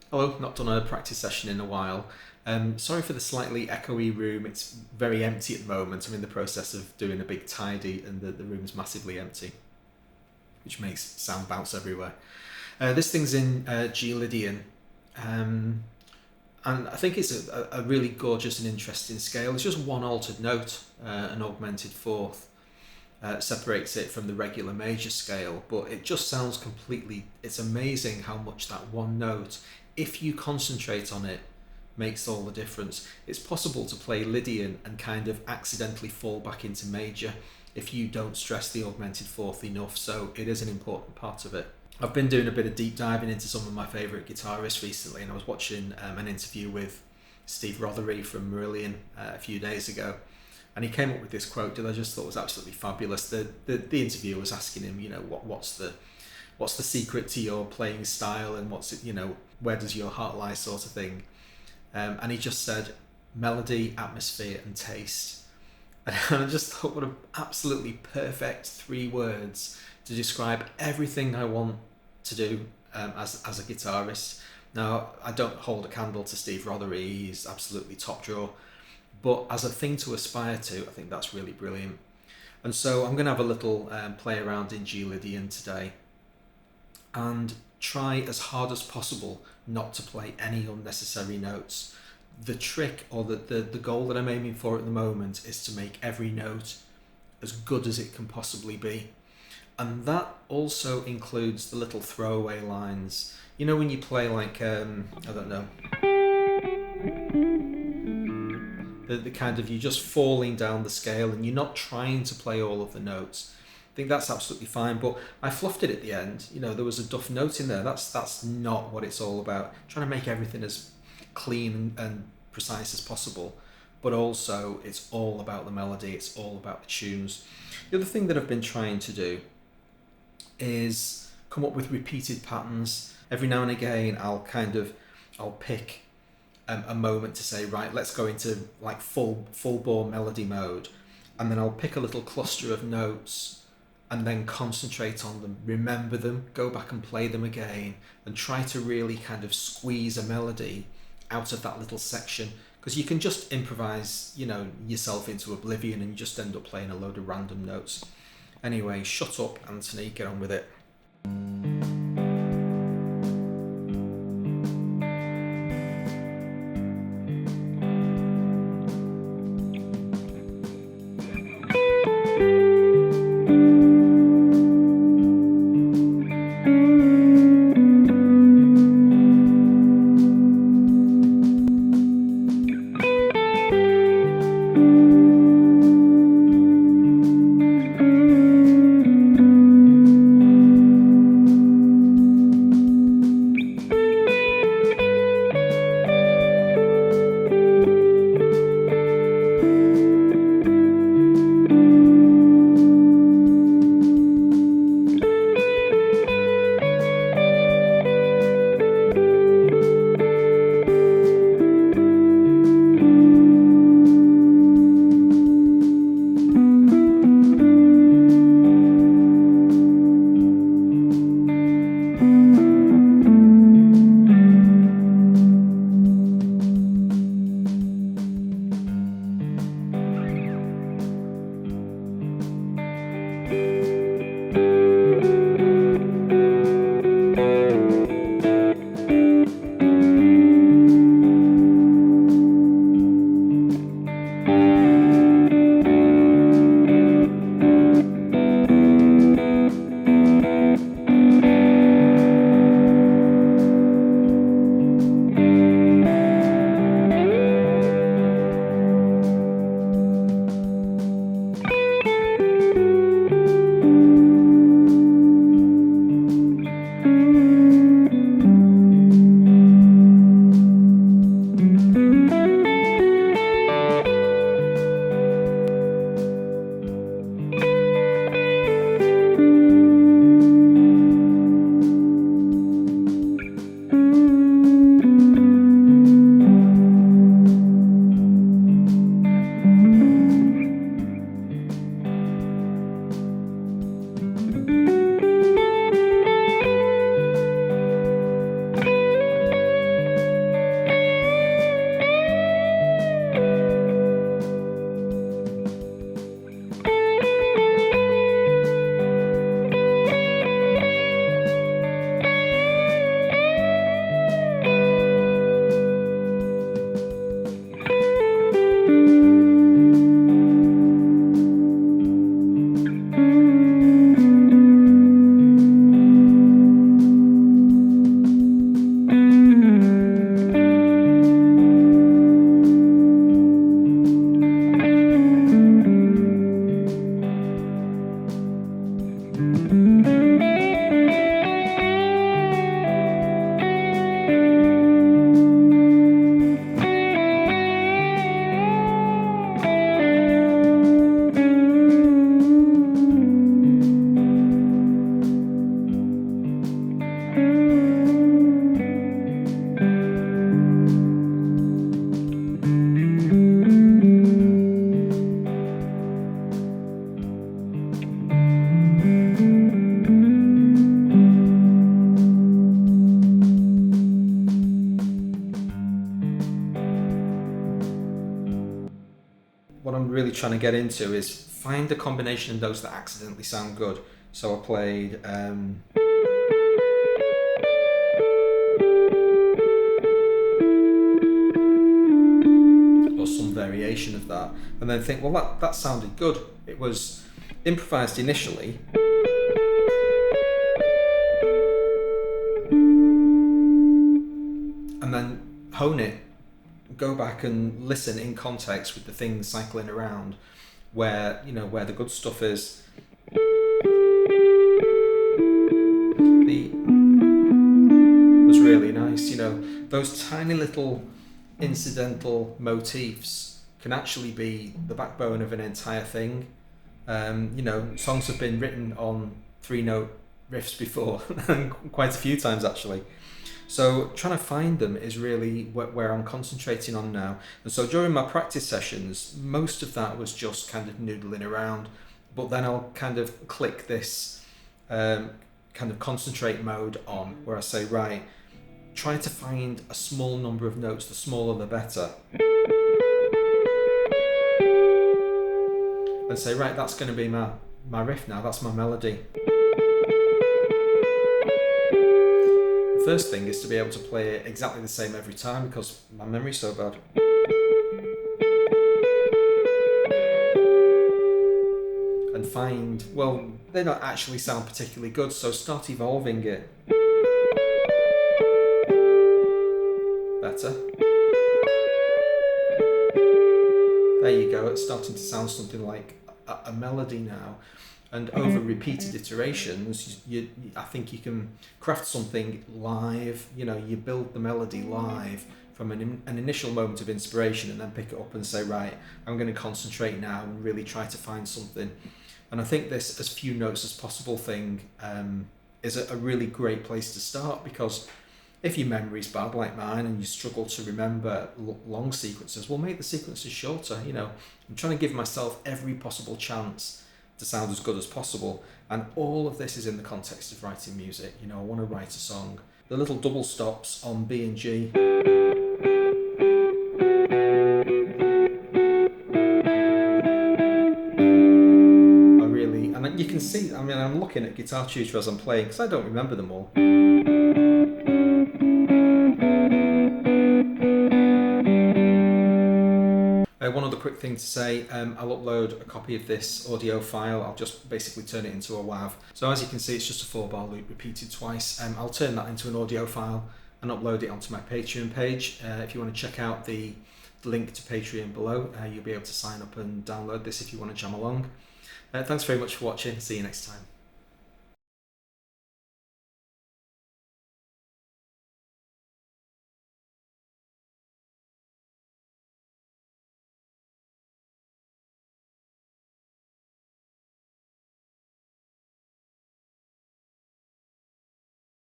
Hello, not done a practice session in a while. Sorry for the slightly echoey room. It's very empty at the moment. I'm in the process of doing a big tidy and the room's massively empty, which makes sound bounce everywhere. This thing's in G Lydian, and I think it's a really gorgeous and interesting scale. It's just one altered note, an augmented fourth. Separates it from the regular major scale, but it just sounds completely, it's amazing how much that one note, if you concentrate on it, makes all the difference. It's possible to play Lydian and kind of accidentally fall back into major if you don't stress the augmented fourth enough, so it is an important part of it. I've been doing a bit of deep diving into some of my favourite guitarists recently, and I was watching an interview with Steve Rothery from Marillion a few days ago, and he came up with this quote that I just thought was absolutely fabulous. The interviewer was asking him, what's the secret to your playing style, and where does your heart lie, sort of thing. And he just said, melody, atmosphere, and taste. And I just thought, what an absolutely perfect 3 words to describe everything I want to do as a guitarist. Now, I don't hold a candle to Steve Rothery. He's absolutely top drawer. But as a thing to aspire to, I think that's really brilliant. And so I'm going to have a little play around in G Lydian today and try as hard as possible not to play any unnecessary notes. The trick, or the goal that I'm aiming for at the moment, is to make every note as good as it can possibly be. And that also includes the little throwaway lines. You know, when you play like, I don't know, the kind of, you're just falling down the scale and you're not trying to play all of the notes. I think that's absolutely fine, but I fluffed it at the end. There was a duff note in there. That's not what it's all about. Trying to make everything as clean and precise as possible, but also it's all about the melody, it's all about the tunes. The other thing that I've been trying to do is come up with repeated patterns. Every now and again I'll pick a moment to say, right, let's go into like full bore melody mode, and then I'll pick a little cluster of notes and then concentrate on them, remember them, go back and play them again, and try to really kind of squeeze a melody out of that little section, because you can just improvise yourself into oblivion and you just end up playing a load of random notes. Anyway, shut up, Anthony, get on with it. what I'm really trying to get into is find a combination of notes that accidentally sound good. So I played or some variation of that, and then think, well, that sounded good. It was improvised initially, and then hone it, go back and listen in context with the things cycling around, where the good stuff is. The was really nice. Those tiny little incidental motifs can actually be the backbone of an entire thing. Songs have been written on 3-note riffs before, quite a few times actually. So trying to find them is really where I'm concentrating on now. And so during my practice sessions, most of that was just kind of noodling around, but then I'll kind of click this kind of concentrate mode on, where I say, right, try to find a small number of notes, the smaller the better. And say, right, that's going to be my riff now, that's my melody. The first thing is to be able to play it exactly the same every time, because my memory's so bad. And find, well, they don't actually sound particularly good, so start evolving it. Better. There you go, it's starting to sound something like a melody now. And over repeated iterations, I think you can craft something live. You build the melody live from an initial moment of inspiration, and then pick it up and say, right, I'm going to concentrate now and really try to find something. And I think this as few notes as possible thing is a really great place to start, because if your memory's bad like mine and you struggle to remember long sequences, well, make the sequences shorter. I'm trying to give myself every possible chance to sound as good as possible, and all of this is in the context of writing music. I want to write a song. The little double stops on B and G are really, and you can see, I'm looking at Guitar Tutor as I'm playing, because I don't remember them all. One other quick thing to say, I'll upload a copy of this audio file. I'll just basically turn it into a WAV. So as you can see, it's just a 4-bar loop repeated twice. I'll turn that into an audio file and upload it onto my Patreon page. If you want to check out the link to Patreon below, you'll be able to sign up and download this if you want to jam along. Thanks very much for watching. See you next time.